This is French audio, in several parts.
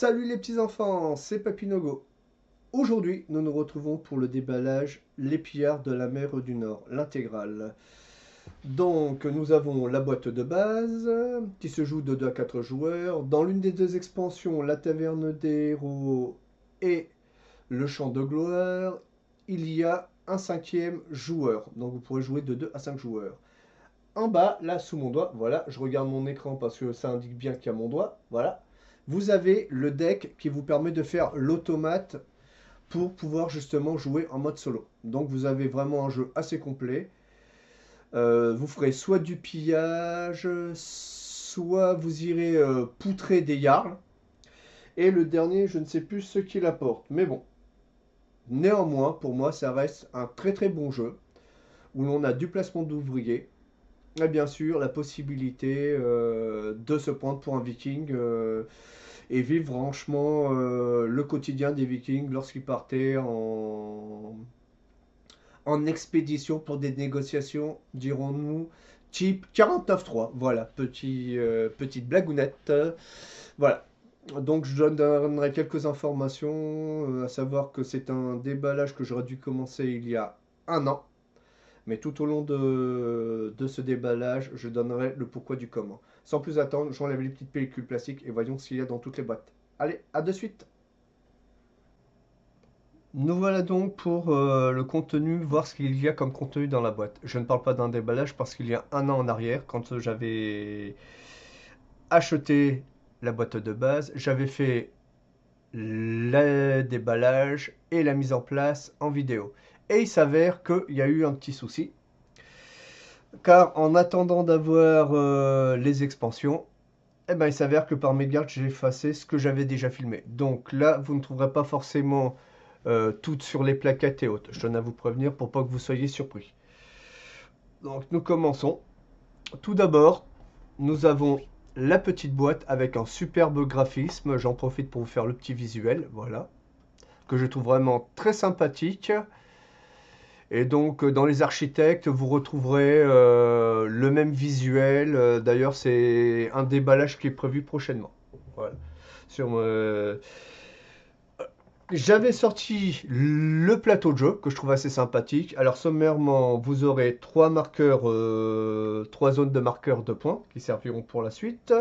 Salut les petits enfants, c'est Papinogo. Aujourd'hui, nous nous retrouvons pour le déballage Les Pillards de la mer du Nord, l'intégrale. Donc, nous avons la boîte de base, qui se joue de 2 à 4 joueurs. Dans l'une des deux expansions, la taverne des héros et le champ de gloire, il y a un cinquième joueur. Donc, vous pourrez jouer de 2 à 5 joueurs. En bas, là, sous mon doigt, voilà, je regarde mon écran parce que ça indique bien qu'il y a mon doigt, voilà. Vous avez le deck qui vous permet de faire l'automate pour pouvoir justement jouer en mode solo. Donc vous avez vraiment un jeu assez complet. Vous ferez soit du pillage, soit vous irez poutrer des jarls. Et le dernier, je ne sais plus ce qu'il apporte. Mais bon, néanmoins, pour moi, ça reste un très très bon jeu où l'on a du placement d'ouvriers. Et bien sûr, la possibilité de se prendre pour un viking et vivre franchement le quotidien des vikings lorsqu'ils partaient en expédition pour des négociations, dirons-nous, type 49.3. Voilà, petite blagounette. Voilà. Donc je donnerai quelques informations, à savoir que c'est un déballage que j'aurais dû commencer il y a un an. Mais tout au long de ce déballage, je donnerai le pourquoi du comment. Sans plus attendre, j'enlève les petites pellicules plastiques et voyons ce qu'il y a dans toutes les boîtes. Allez, à de suite. Nous voilà donc pour le contenu, voir ce qu'il y a comme contenu dans la boîte. Je ne parle pas d'un déballage parce qu'il y a un an en arrière, quand j'avais acheté la boîte de base, j'avais fait le déballage et la mise en place en vidéo. Et il s'avère qu'il y a eu un petit souci. Car en attendant d'avoir les expansions, eh ben, il s'avère que par mégarde, j'ai effacé ce que j'avais déjà filmé. Donc là, vous ne trouverez pas forcément toutes sur les plaquettes et autres. Je tenais à vous prévenir pour pas que vous soyez surpris. Donc nous commençons. Tout d'abord, nous avons la petite boîte avec un superbe graphisme. J'en profite pour vous faire le petit visuel, voilà, que je trouve vraiment très sympathique. Et donc, dans les architectes, vous retrouverez le même visuel. D'ailleurs, c'est un déballage qui est prévu prochainement. Voilà. J'avais sorti le plateau de jeu que je trouve assez sympathique. Alors, sommairement, vous aurez trois marqueurs, trois zones de marqueurs de points qui serviront pour la suite.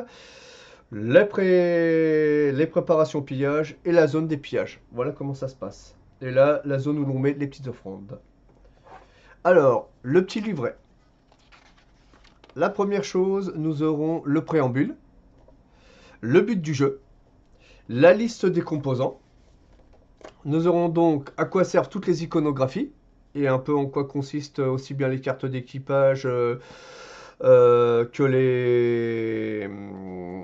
Les préparations pillage et la zone des pillages. Voilà comment ça se passe. Et là, la zone où l'on met les petites offrandes. Alors, le petit livret. La première chose, nous aurons le préambule, le but du jeu, la liste des composants. Nous aurons donc à quoi servent toutes les iconographies et un peu en quoi consistent aussi bien les cartes d'équipage que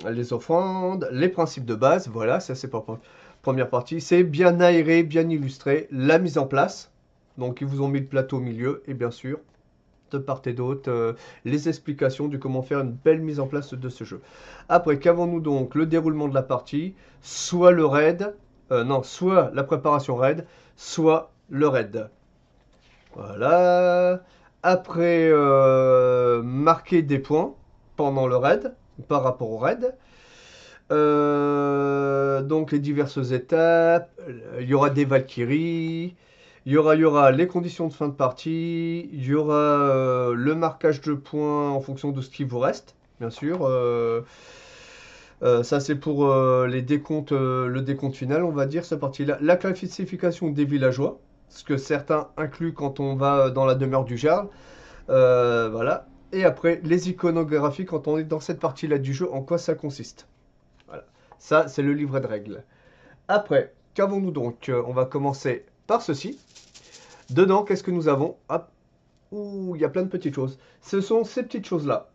les offrandes, les principes de base. Voilà, ça c'est pour la première partie. C'est bien aéré, bien illustré, la mise en place. Donc ils vous ont mis le plateau au milieu et bien sûr, de part et d'autre, les explications du comment faire une belle mise en place de ce jeu. Après, qu'avons-nous donc? Le déroulement de la partie, soit le raid, non, soit la préparation raid, soit le raid. Voilà. Après, marquer des points pendant le raid, par rapport au raid. Donc les diverses étapes, il y aura des Valkyries, il y aura les conditions de fin de partie, il y aura le marquage de points en fonction de ce qui vous reste, bien sûr. Ça c'est pour les décomptes, le décompte final, on va dire, cette partie-là. La classification des villageois, ce que certains incluent quand on va dans la demeure du Jarl. Voilà. Et après, les iconographies quand on est dans cette partie-là du jeu, en quoi ça consiste. Voilà. Ça, c'est le livret de règles. Après, qu'avons-nous donc? On va commencer par ceci. Dedans, qu'est-ce que nous avons? Hop. Ouh, il y a plein de petites choses. Ce sont ces petites choses-là.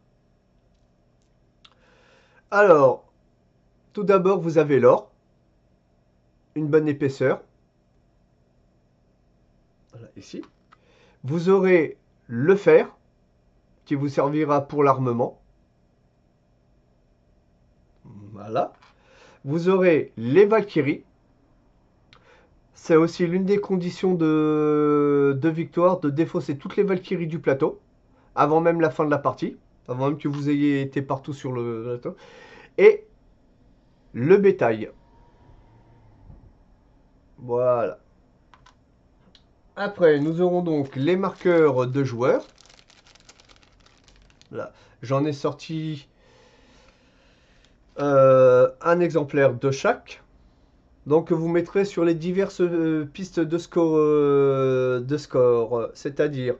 Alors, tout d'abord, vous avez l'or. Une bonne épaisseur. Voilà, ici. Vous aurez le fer, qui vous servira pour l'armement. Voilà. Vous aurez les Valkyries. C'est aussi l'une des conditions de victoire, de défausser toutes les Valkyries du plateau, avant même la fin de la partie, avant même que vous ayez été partout sur le plateau. Et le bétail. Voilà. Après, nous aurons donc les marqueurs de joueurs. Là, j'en ai sorti un exemplaire de chaque. Donc, vous mettrez sur les diverses pistes de score, c'est-à-dire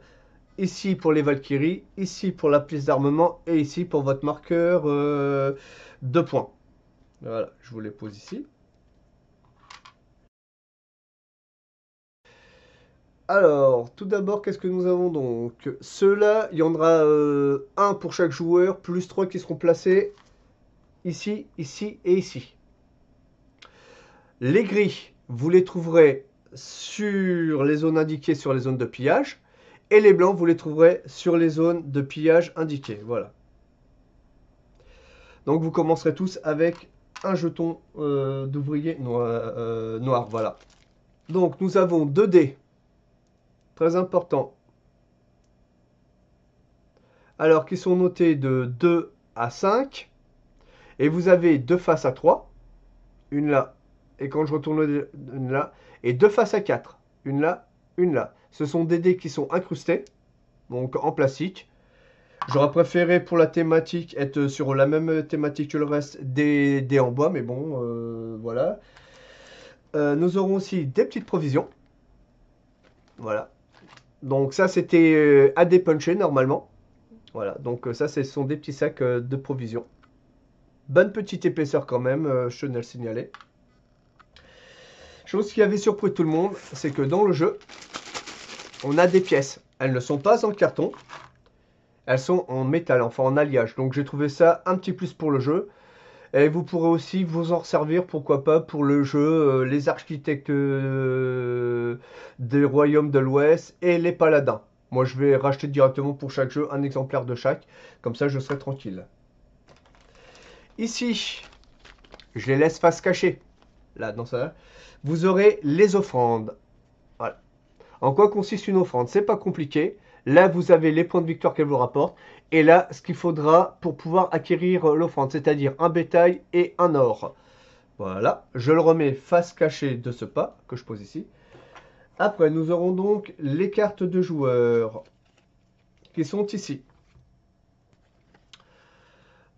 ici pour les Valkyries, ici pour la piste d'armement et ici pour votre marqueur de points. Voilà, je vous les pose ici. Alors, tout d'abord, qu'est-ce que nous avons donc? Ceux-là, il y en aura un pour chaque joueur, plus 3 qui seront placés ici, ici et ici. Les gris, vous les trouverez sur les zones indiquées sur les zones de pillage. Et les blancs, vous les trouverez sur les zones de pillage indiquées. Voilà. Donc vous commencerez tous avec un jeton d'ouvrier noir. Voilà. Donc nous avons 2 dés. Très important. Alors qui sont notés de 2 à 5. Et vous avez 2 faces à 3. Une là. Et quand je retourne une là. Et 2 faces à 4. Une là, une là. Ce sont des dés qui sont incrustés. Donc en plastique. J'aurais préféré pour la thématique être sur la même thématique que le reste des en bois, mais bon, voilà. Nous aurons aussi des petites provisions. Voilà. Donc ça, c'était à dépuncher normalement. Voilà, donc ça, ce sont des petits sacs de provisions. Bonne petite épaisseur quand même, je tenais à le signaler. Chose qui avait surpris tout le monde, c'est que dans le jeu, on a des pièces. Elles ne sont pas en carton, elles sont en métal, enfin en alliage. Donc j'ai trouvé ça un petit plus pour le jeu. Et vous pourrez aussi vous en servir, pourquoi pas, pour le jeu Les Architectes des Royaumes de l'Ouest et les Paladins. Moi, je vais racheter directement pour chaque jeu un exemplaire de chaque. Comme ça, je serai tranquille. Ici, je les laisse face cachée. Là, dans ça, vous aurez les offrandes. Voilà. En quoi consiste une offrande? C'est pas compliqué. Là, vous avez les points de victoire qu'elle vous rapporte. Et là, ce qu'il faudra pour pouvoir acquérir l'offrande, c'est-à-dire un bétail et un or. Voilà, je le remets face cachée de ce pas que je pose ici. Après, nous aurons donc les cartes de joueurs qui sont ici.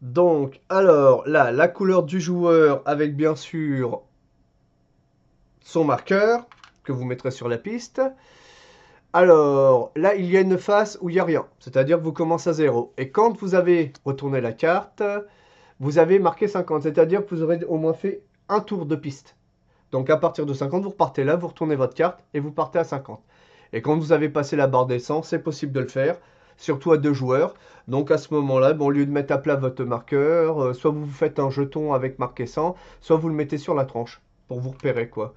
Donc, alors là, la couleur du joueur avec bien sûr son marqueur que vous mettrez sur la piste. Alors, là, il y a une face où il n'y a rien. C'est-à-dire que vous commencez à 0. Et quand vous avez retourné la carte, vous avez marqué 50. C'est-à-dire que vous aurez au moins fait un tour de piste. Donc à partir de 50, vous repartez là, vous retournez votre carte et vous partez à 50. Et quand vous avez passé la barre des 100, c'est possible de le faire, surtout à 2 joueurs. Donc à ce moment-là, bon, au lieu de mettre à plat votre marqueur, soit vous faites un jeton avec marqué 100, soit vous le mettez sur la tranche pour vous repérer quoi.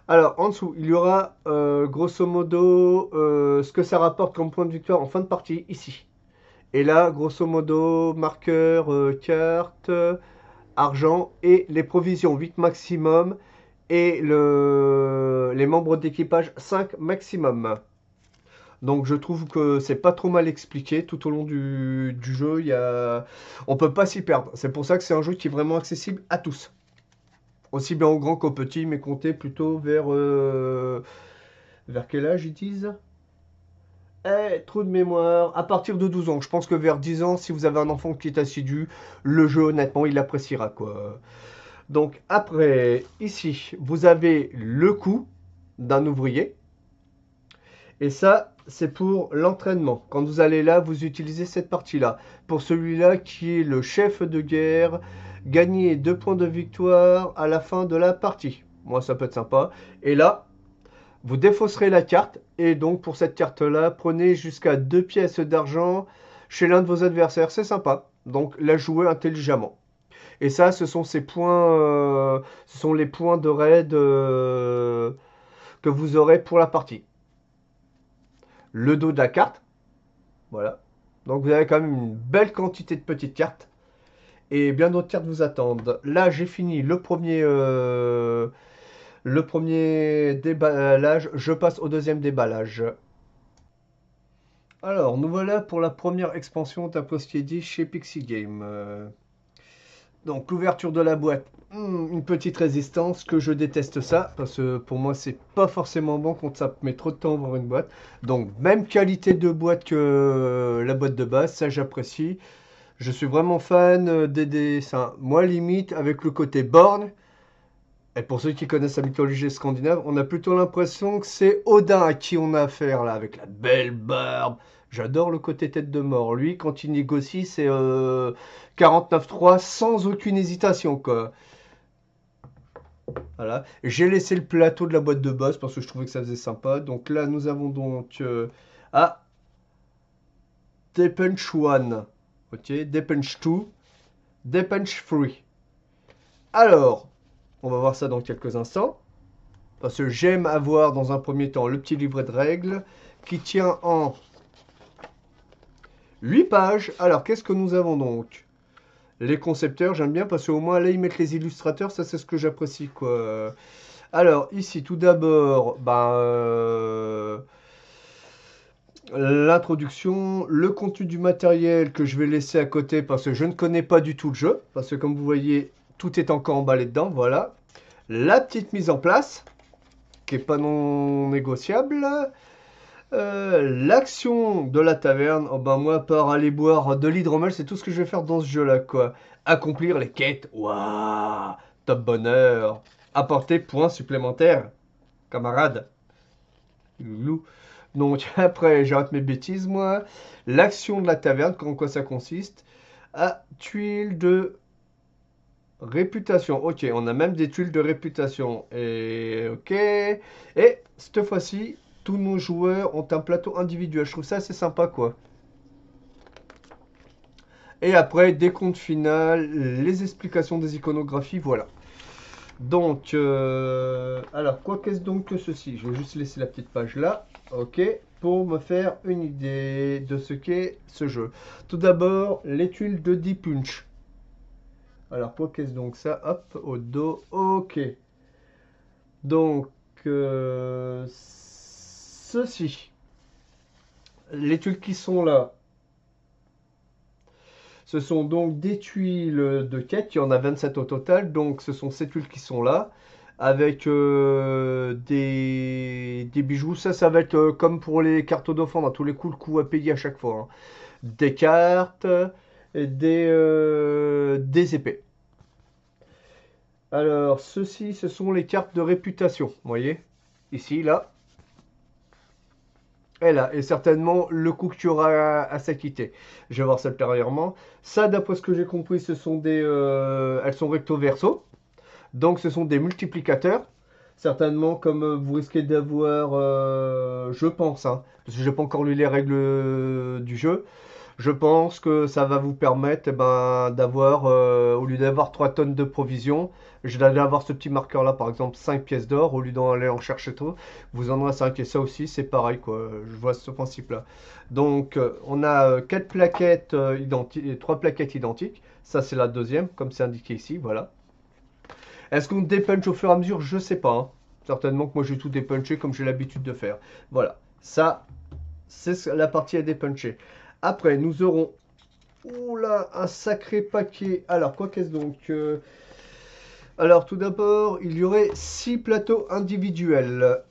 Alors en dessous, il y aura grosso modo ce que ça rapporte comme point de victoire en fin de partie ici. Et là, grosso modo, marqueur, carte, argent et les provisions 8 maximum et les membres d'équipage 5 maximum. Donc je trouve que c'est pas trop mal expliqué tout au long du jeu. On peut pas s'y perdre. C'est pour ça que c'est un jeu qui est vraiment accessible à tous. Aussi bien aux grands qu'aux petits, mais comptez plutôt vers quel âge ils disent? Trou de mémoire. À partir de 12 ans. Je pense que vers 10 ans, si vous avez un enfant qui est assidu, le jeu, honnêtement, il appréciera, quoi. Donc après, ici, vous avez le coût d'un ouvrier. Et ça, c'est pour l'entraînement. Quand vous allez là, vous utilisez cette partie-là. Pour celui-là qui est le chef de guerre, gagner 2 points de victoire à la fin de la partie. Moi, ça peut être sympa. Et là, vous défausserez la carte. Et donc, pour cette carte-là, prenez jusqu'à 2 pièces d'argent chez l'un de vos adversaires. C'est sympa. Donc, la jouer intelligemment. Et ça, ce sont ces points, ce sont les points de raid que vous aurez pour la partie. Le dos de la carte, voilà. Donc vous avez quand même une belle quantité de petites cartes. Et bien d'autres cartes vous attendent. Là, j'ai fini le premier déballage. Je passe au deuxième déballage. Alors, nous voilà pour la première expansion d'Apostiedi chez Pixie Game. Donc l'ouverture de la boîte, une petite résistance, que je déteste ça, parce que pour moi c'est pas forcément bon quand ça met trop de temps à ouvrir une boîte. Donc même qualité de boîte que la boîte de base, ça j'apprécie. Je suis vraiment fan des dessins. Moi limite avec le côté borgne, et pour ceux qui connaissent la mythologie scandinave, on a plutôt l'impression que c'est Odin à qui on a affaire là, avec la belle barbe. J'adore le côté tête de mort. Lui, quand il négocie, c'est 49-3 sans aucune hésitation, quoi. Voilà. J'ai laissé le plateau de la boîte de base parce que je trouvais que ça faisait sympa. Donc là, nous avons donc ah, Depunch 1, ok, Depunch 2, Depunch 3. Alors, on va voir ça dans quelques instants. Parce que j'aime avoir dans un premier temps le petit livret de règles qui tient en 8 pages. Alors, qu'est-ce que nous avons donc? Les concepteurs, j'aime bien parce qu'au moins là, ils mettent les illustrateurs. Ça, c'est ce que j'apprécie, quoi. Alors, ici, tout d'abord, l'introduction, le contenu du matériel que je vais laisser à côté parce que je ne connais pas du tout le jeu. Parce que comme vous voyez, tout est encore emballé dedans. Voilà. La petite mise en place, qui est pas non négociable. L'action de la taverne, oh ben moi, à part aller boire de l'hydromel, c'est tout ce que je vais faire dans ce jeu-là, quoi. Accomplir les quêtes, waouh, top bonheur. Apporter points supplémentaires, camarade. Loulou. Donc après, j'arrête mes bêtises, moi. L'action de la taverne, en quoi ça consiste? Ah, tuiles de réputation. Ok, on a même des tuiles de réputation. Et ok. Et cette fois-ci, tous nos joueurs ont un plateau individuel. Je trouve ça assez sympa, quoi. Et après, décompte final, les explications des iconographies, voilà. Donc, alors, quoi qu'est-ce donc que ceci? Je vais juste laisser la petite page là, ok, pour me faire une idée de ce qu'est ce jeu. Tout d'abord, les tuiles de Deep Punch. Alors, quoi qu'est-ce donc ça? Hop, au dos, ok. Donc, ceci, les tuiles qui sont là, ce sont donc des tuiles de quête, il y en a 27 au total, donc ce sont ces tuiles qui sont là, avec des bijoux. Ça va être comme pour les cartes d'offrande, à tous les coups, le coup à payer à chaque fois, hein. Des cartes, et des épées. Alors, ceci, ce sont les cartes de réputation, vous voyez, ici, là. Et là, et certainement le coup que tu auras à s'acquitter. Je vais voir ça ultérieurement. Ça, d'après ce que j'ai compris, ce sont elles sont recto verso. Donc, ce sont des multiplicateurs. Certainement, comme vous risquez d'avoir, je pense, hein, parce que je n'ai pas encore lu les règles du jeu. Je pense que ça va vous permettre d'avoir, au lieu d'avoir 3 tonnes de provisions, je vais avoir ce petit marqueur là, par exemple 5 pièces d'or, au lieu d'en aller en chercher trop, vous en aurez 5. Et ça aussi, c'est pareil, quoi. Je vois ce principe là. Donc, on a 4 plaquettes identiques, 3 plaquettes identiques. Ça, c'est la deuxième, comme c'est indiqué ici, voilà. Est-ce qu'on dépunch au fur et à mesure? Je sais pas, hein. Certainement que moi, j'ai tout dépunché comme j'ai l'habitude de faire. Voilà. Ça, c'est la partie à dépuncher. Après, nous aurons, oula, un sacré paquet. Alors, quoi qu'est-ce donc alors, tout d'abord, il y aurait 6 plateaux individuels.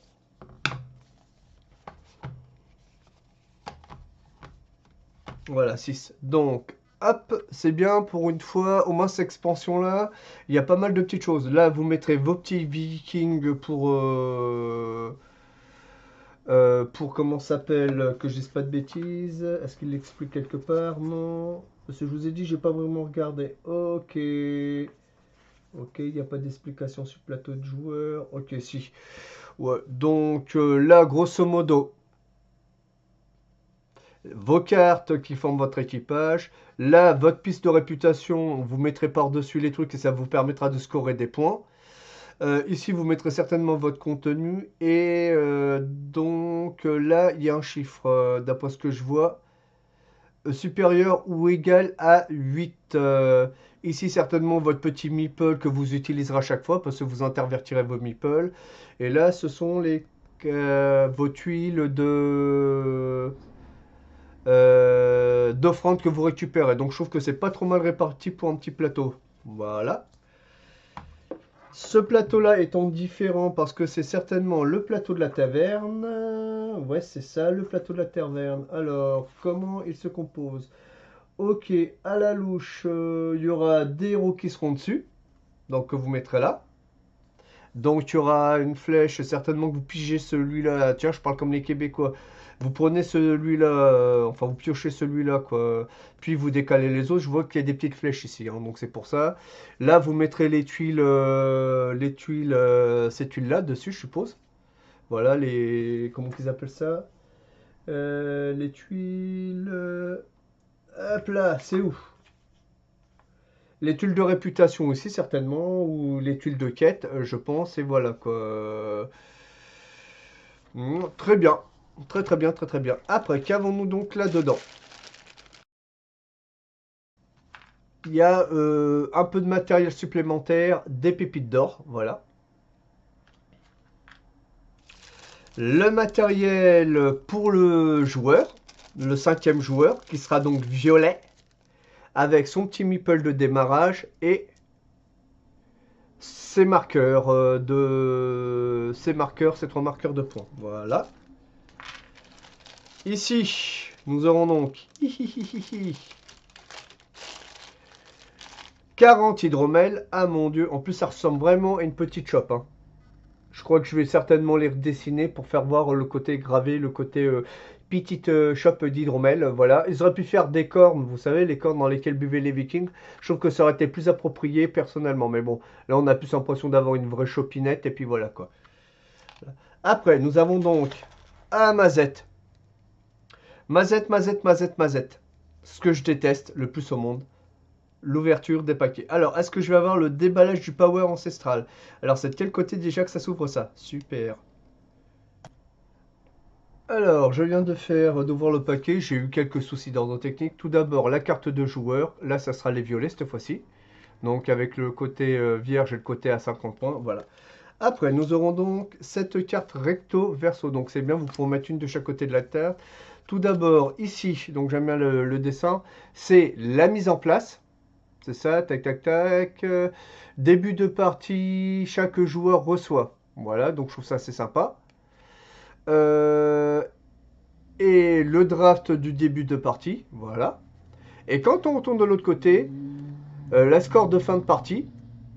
Voilà, 6. Donc, hop, c'est bien pour une fois, au moins cette expansion-là, il y a pas mal de petites choses. Là, vous mettrez vos petits vikings pour comment ça s'appelle, que je dise pas de bêtises. Est-ce qu'il l'explique quelque part? Non. Parce que je vous ai dit, j'ai pas vraiment regardé. Ok. Ok, il n'y a pas d'explication sur le plateau de joueurs. Ok, si. Ouais, donc là, grosso modo, vos cartes qui forment votre équipage. Là, votre piste de réputation, vous mettrez par-dessus les trucs et ça vous permettra de scorer des points. Ici, vous mettrez certainement votre contenu. Et donc là, il y a un chiffre, d'après ce que je vois, supérieur ou égal à 8. Ici, certainement, votre petit meeple que vous utiliserez à chaque fois parce que vous intervertirez vos meeples. Et là, ce sont vos tuiles d'offrande que vous récupérez. Donc, je trouve que c'est pas trop mal réparti pour un petit plateau. Voilà. Ce plateau-là étant différent parce que c'est certainement le plateau de la taverne. Ouais, c'est ça, le plateau de la taverne. Alors, comment il se compose? Ok, à la louche, il y aura des héros qui seront dessus. Donc, que vous mettrez là. Donc, il y aura une flèche, certainement que vous pigez celui-là. Tiens, je parle comme les Québécois. Vous prenez celui-là, enfin, vous piochez celui-là, quoi. Puis vous décalez les autres. Je vois qu'il y a des petites flèches ici, hein, donc c'est pour ça. Là, vous mettrez les tuiles, ces tuiles-là dessus, je suppose. Voilà, comment qu'ils appellent ça? Les tuiles. Hop là, c'est où? Les tuiles de réputation aussi, certainement, ou les tuiles de quête, je pense, et voilà quoi. Très bien. Très très bien, très très bien. Après, qu'avons-nous donc là-dedans? Il y a un peu de matériel supplémentaire, des pépites d'or, voilà. Le matériel pour le joueur, le 5e joueur, qui sera donc violet, avec son petit meeple de démarrage et ses marqueurs ces 3 marqueurs de points. Voilà. Ici, nous aurons donc 40 hydromels. Ah mon dieu, en plus ça ressemble vraiment à une petite chope, hein. Je crois que je vais certainement les redessiner pour faire voir le côté gravé, le côté petite chope d'hydromel. Voilà, ils auraient pu faire des cornes, vous savez, les cornes dans lesquelles buvaient les Vikings. Je trouve que ça aurait été plus approprié personnellement. Mais bon, là on a plus l'impression d'avoir une vraie chopinette et puis voilà quoi. Après, nous avons donc un mazette. Mazette, mazette, mazette, mazette. Ce que je déteste le plus au monde. L'ouverture des paquets. Alors, est-ce que je vais avoir le déballage du power ancestral? Alors, c'est de quel côté déjà que ça s'ouvre ça? Super. Alors, je viens d'ouvrir le paquet. J'ai eu quelques soucis d'ordre technique. Tout d'abord, la carte de joueur. Là, ça sera les violets cette fois-ci. Donc, avec le côté vierge et le côté à 50 points. Voilà. Après, nous aurons donc cette carte recto verso. Donc, c'est bien, vous pouvez en mettre une de chaque côté de la terre. Tout d'abord, ici, donc j'aime bien le dessin, c'est la mise en place. C'est ça, tac, tac, tac. Début de partie, chaque joueur reçoit. Voilà, donc je trouve ça assez sympa. Euh, et le draft du début de partie, voilà. Et quand on retourne de l'autre côté, la score de fin de partie.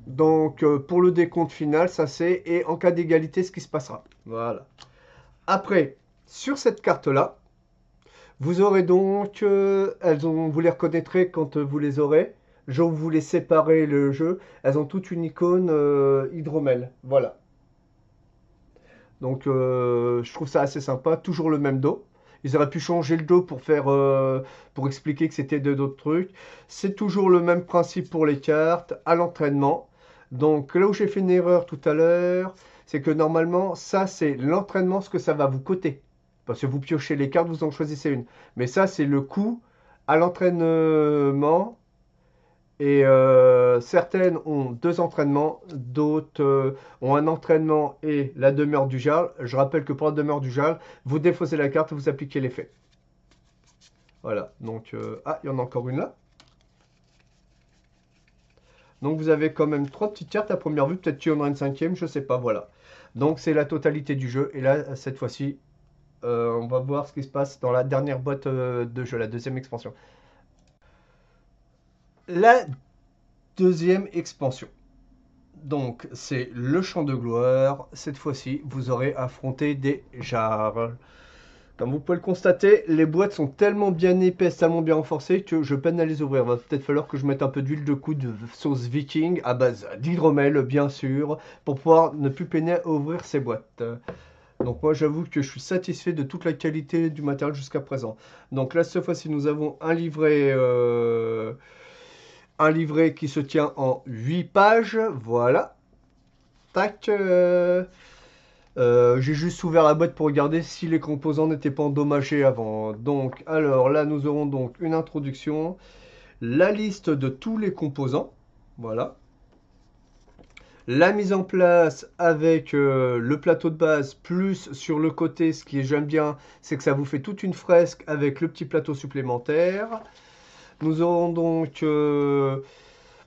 Donc pour le décompte final, ça c'est, et en cas d'égalité, ce qui se passera. Voilà. Après, sur cette carte-là, vous aurez donc, vous les reconnaîtrez quand vous les aurez. Je vous les séparer le jeu. Elles ont toutes une icône hydromel. Voilà. Donc je trouve ça assez sympa. Toujours le même dos. Ils auraient pu changer le dos pour faire, pour expliquer que c'était d'autres trucs. C'est toujours le même principe pour les cartes à l'entraînement. Donc là où j'ai fait une erreur tout à l'heure, c'est que normalement ça c'est l'entraînement, ce que ça va vous coûter. Parce que vous piochez les cartes, vous en choisissez une. Mais ça c'est le coût à l'entraînement. Et certaines ont 2 entraînements, d'autres ont un entraînement et la demeure du Jarl. Je rappelle que pour la demeure du Jarl, vous défaussez la carte et vous appliquez l'effet. Voilà, donc... ah, il y en a encore une là. Donc vous avez quand même 3 petites cartes à première vue. Peut-être qu'il y en aura une 5e, je sais pas, voilà. Donc c'est la totalité du jeu. Et là, cette fois-ci, on va voir ce qui se passe dans la dernière boîte de jeu, la 2e expansion. La 2e expansion. Donc, c'est le champ de gloire. Cette fois-ci, vous aurez affronté des jarls. Comme vous pouvez le constater, les boîtes sont tellement bien épaisses, tellement bien renforcées que je peine à les ouvrir. Il va peut-être falloir que je mette un peu d'huile de coude de sauce viking à base d'hydromel, bien sûr, pour pouvoir ne plus peiner à ouvrir ces boîtes. Donc moi, j'avoue que je suis satisfait de toute la qualité du matériel jusqu'à présent. Donc là, cette fois-ci, nous avons un livret qui se tient en 8 pages. Voilà. Tac. J'ai juste ouvert la boîte pour regarder si les composants n'étaient pas endommagés avant. Donc, alors là, nous aurons donc une introduction, la liste de tous les composants. Voilà. La mise en place avec le plateau de base, plus sur le côté, ce qui j'aime bien, c'est que ça vous fait toute une fresque avec le petit plateau supplémentaire. Nous aurons donc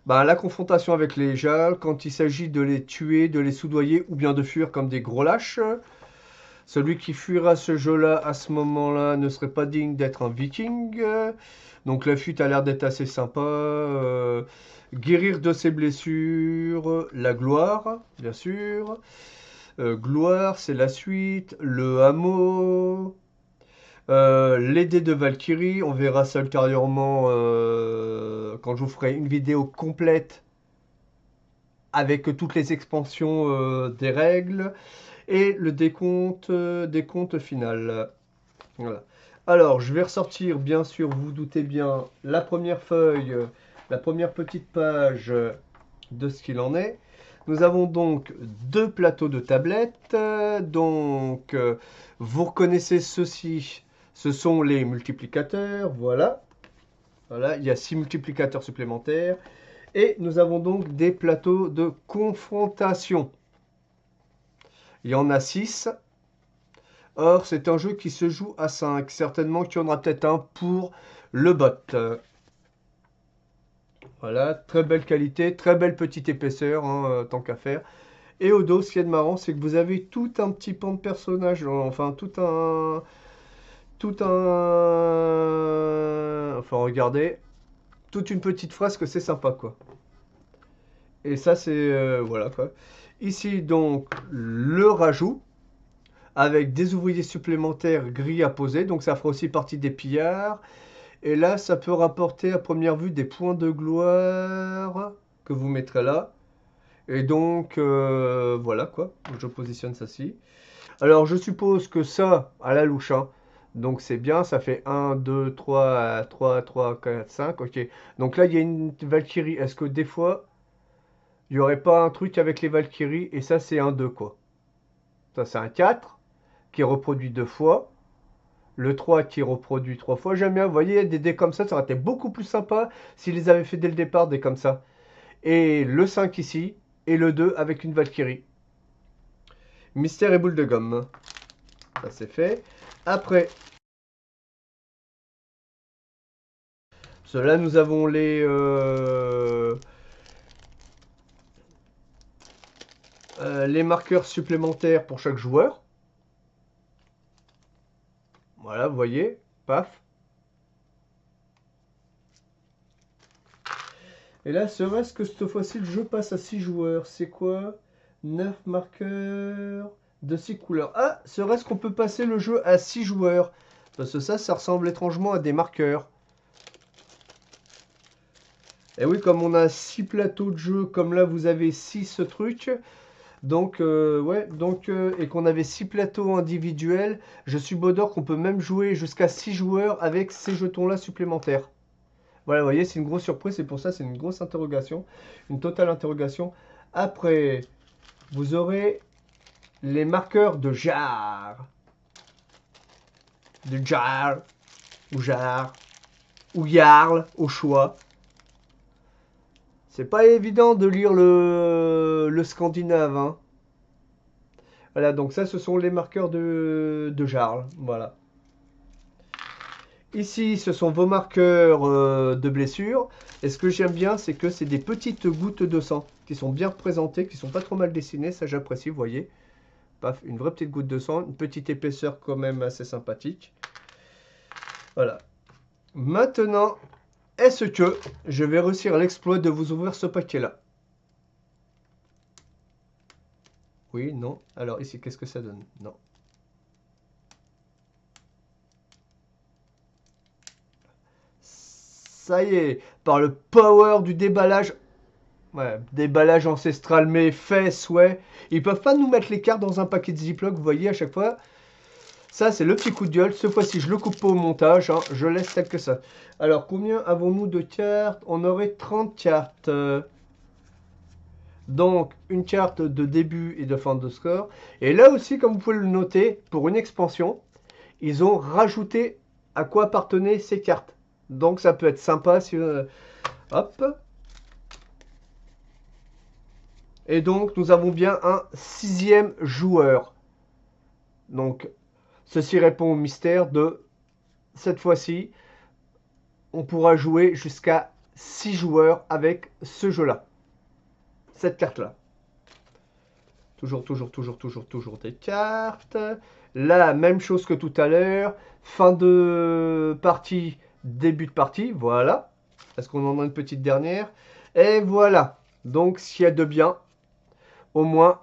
bah, la confrontation avec les Jarls, quand il s'agit de les tuer, de les soudoyer ou bien de fuir comme des gros lâches. Celui qui fuira ce jeu-là à ce moment-là ne serait pas digne d'être un viking. Donc la fuite a l'air d'être assez sympa. Guérir de ses blessures, la gloire, bien sûr. Gloire, c'est la suite. Le hameau. Les dés de Valkyrie, on verra ça ultérieurement quand je vous ferai une vidéo complète avec toutes les expansions des règles et le décompte final. Voilà. Alors, je vais ressortir, bien sûr, vous vous doutez bien, la première feuille, la première petite page de ce qu'il en est. Nous avons donc deux plateaux de tablettes. Donc, vous reconnaissez ceci, ce sont les multiplicateurs. Voilà. Voilà, il y a 6 multiplicateurs supplémentaires. Et nous avons donc des plateaux de confrontation. Il y en a 6. Or, c'est un jeu qui se joue à 5. Certainement qu'il y en aura peut-être un pour le bot. Voilà, très belle qualité, très belle petite épaisseur, hein, tant qu'à faire. Et au dos, ce qui est de marrant, c'est que vous avez tout un petit pan de personnage, enfin enfin regardez, toute une petite phrase que c'est sympa quoi. Et ça c'est, voilà quoi. Ici donc, le rajout, avec des ouvriers supplémentaires gris à poser, donc ça fera aussi partie des pillards. Et là, ça peut rapporter à première vue des points de gloire que vous mettrez là. Et donc, voilà quoi, je positionne ça ci. Alors, je suppose que ça, à la louche, hein, donc c'est bien, ça fait 1, 2, 3, 3, 3, 4, 5, ok. Donc là, il y a une Valkyrie. Est-ce que des fois, il n'y aurait pas un truc avec les Valkyries? Et ça, c'est un 2 quoi. Ça, c'est un 4 qui est reproduit 2 fois. Le 3 qui reproduit 3 fois. J'aime bien, vous voyez, des dés comme ça aurait été beaucoup plus sympa s'ils les avaient fait dès le départ, des comme ça. Et le 5 ici, et le 2 avec une Valkyrie. Mystère et boule de gomme. Ça c'est fait. Après, cela nous avons les marqueurs supplémentaires pour chaque joueur. Voilà, vous voyez, paf. Et là, serait-ce que cette fois-ci, le jeu passe à 6 joueurs? C'est quoi? 9 marqueurs de 6 couleurs. Ah, serait-ce qu'on peut passer le jeu à 6 joueurs? Parce que ça ressemble étrangement à des marqueurs. Et oui, comme on a 6 plateaux de jeu, comme là vous avez 6 trucs, donc ouais, donc et qu'on avait 6 plateaux individuels, je suis Bodor qu'on peut même jouer jusqu'à 6 joueurs avec ces jetons-là supplémentaires. Voilà, vous voyez, c'est une grosse surprise, c'est pour ça c'est une grosse interrogation, une totale interrogation. Après, vous aurez les marqueurs de jar. De jar, ou jarl, au choix. C'est pas évident de lire le scandinave, hein. Voilà, donc ça, ce sont les marqueurs de Jarl. Voilà. Ici, ce sont vos marqueurs de blessure. Et ce que j'aime bien, c'est que c'est des petites gouttes de sang qui sont bien représentées, qui sont pas trop mal dessinées. Ça, j'apprécie, vous voyez. Paf, une vraie petite goutte de sang, une petite épaisseur quand même assez sympathique. Voilà. Maintenant, est-ce que je vais réussir l'exploit de vous ouvrir ce paquet-là? Oui, non. Alors ici, qu'est-ce que ça donne? Non. Ça y est, par le power du déballage. Ouais, déballage ancestral, mais fesses, ouais. Ils peuvent pas nous mettre les cartes dans un paquet de Ziploc, vous voyez, à chaque fois. Ça, c'est le petit coup de gueule. Cette fois-ci, je le coupe pas au montage, hein. Je laisse tel que ça. Alors, combien avons-nous de cartes? On aurait 30 cartes. Donc, une carte de début et de fin de score. Et là aussi, comme vous pouvez le noter, pour une expansion, ils ont rajouté à quoi appartenaient ces cartes. Donc, ça peut être sympa si... hop. Et donc, nous avons bien un 6e joueur. Donc, ceci répond au mystère de... Cette fois-ci, on pourra jouer jusqu'à 6 joueurs avec ce jeu-là. Cette carte-là. Toujours des cartes. Là, même chose que tout à l'heure. Fin de partie, début de partie. Voilà. Est-ce qu'on en a une petite dernière? Et voilà. Donc, s'il y a de bien, au moins,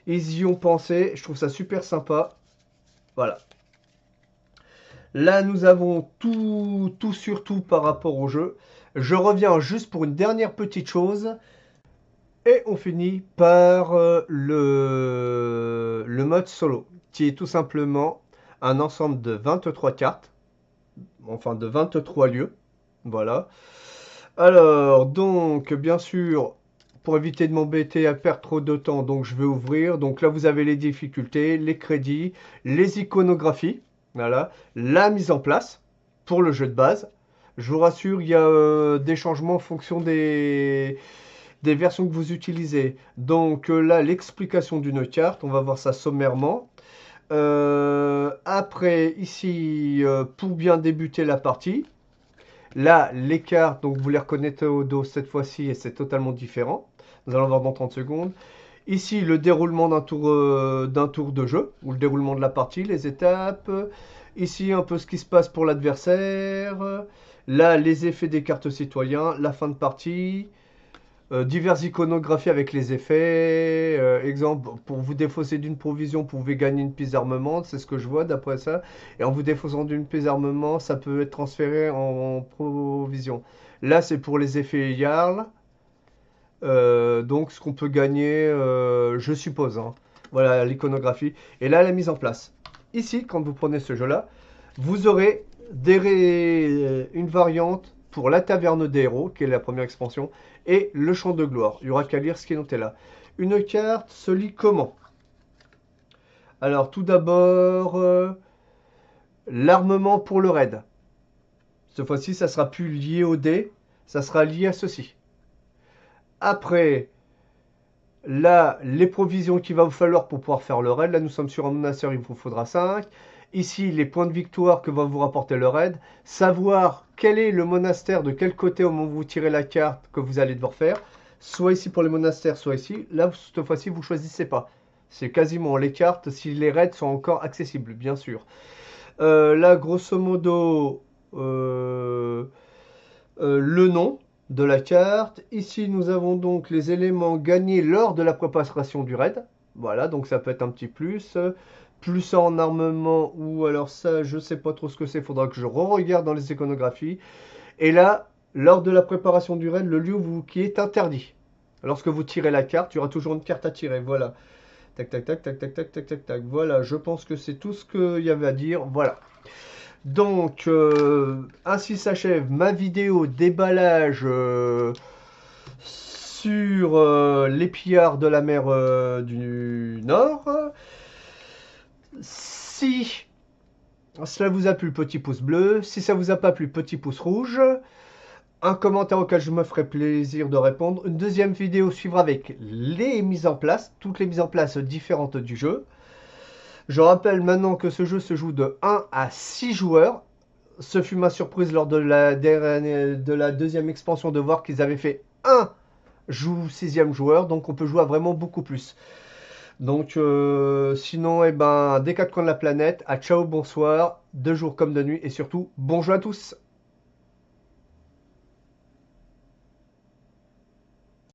ils y ont pensé. Je trouve ça super sympa. Voilà. Là, nous avons tout sur tout par rapport au jeu. Je reviens juste pour une dernière petite chose. Et on finit par le mode solo, qui est tout simplement un ensemble de 23 cartes, enfin de 23 lieux. Voilà. Alors, donc, bien sûr, pour éviter de m'embêter à perdre trop de temps, donc je vais ouvrir. Donc là, vous avez les difficultés, les crédits, les iconographies, voilà, la mise en place pour le jeu de base. Je vous rassure, il y a des changements en fonction des versions que vous utilisez. Donc là, l'explication d'une carte, on va voir ça sommairement. Après, ici, pour bien débuter la partie, là, les cartes, donc vous les reconnaissez au dos cette fois-ci et c'est totalement différent. Nous allons voir dans 30 secondes. Ici, le déroulement d'un tour de jeu, ou le déroulement de la partie, les étapes. Ici, un peu ce qui se passe pour l'adversaire. Là, les effets des cartes citoyens, la fin de partie. Diverses iconographies avec les effets. Exemple, pour vous défausser d'une provision, vous pouvez gagner une pièce d'armement. C'est ce que je vois d'après ça. Et en vous défaussant d'une pièce d'armement, ça peut être transféré en provision. Là, c'est pour les effets Jarl. Donc, ce qu'on peut gagner, je suppose, hein. Voilà l'iconographie. Et là, la mise en place. Ici, quand vous prenez ce jeu-là, vous aurez une variante pour la taverne des héros, qui est la première expansion, et le champ de gloire. Il n'y aura qu'à lire ce qui est noté là. Une carte se lit comment? Alors, tout d'abord, l'armement pour le raid. Cette fois-ci, ça sera plus lié au dé, ça sera lié à ceci. Après, là, les provisions qu'il va vous falloir pour pouvoir faire le raid. Là, nous sommes sur un monastère, il vous faudra 5. Ici, les points de victoire que va vous rapporter le raid. Savoir quel est le monastère, de quel côté au moment où vous tirez la carte que vous allez devoir faire. Soit ici pour les monastères, soit ici. Là, cette fois-ci, vous ne choisissez pas. C'est quasiment les cartes si les raids sont encore accessibles, bien sûr. Là, grosso modo, le nom de la carte. Ici, nous avons donc les éléments gagnés lors de la préparation du raid. Voilà, donc ça peut être un petit plus. Plus en armement, ou alors ça, je sais pas trop ce que c'est. Faudra que je re-regarde dans les iconographies. Et là, lors de la préparation du raid, le lieu qui est interdit. Lorsque vous tirez la carte, il y aura toujours une carte à tirer. Voilà. Tac, tac, tac, tac, tac, tac, tac, tac, tac. Voilà, je pense que c'est tout ce qu'il y avait à dire. Voilà. Donc, ainsi s'achève ma vidéo déballage sur les pillards de la mer du Nord. Si cela vous a plu, petit pouce bleu. Si ça vous a pas plu, petit pouce rouge. Un commentaire auquel je me ferai plaisir de répondre. Une deuxième vidéo suivra avec les mises en place, toutes les mises en place différentes du jeu. Je rappelle maintenant que ce jeu se joue de 1 à 6 joueurs. Ce fut ma surprise lors de la deuxième expansion de voir qu'ils avaient fait un sixième joueur. Donc on peut jouer à vraiment beaucoup plus. Donc sinon, des quatre coins de la planète, à ciao, bonsoir, de jour comme de nuit. Et surtout, bon jeu à tous.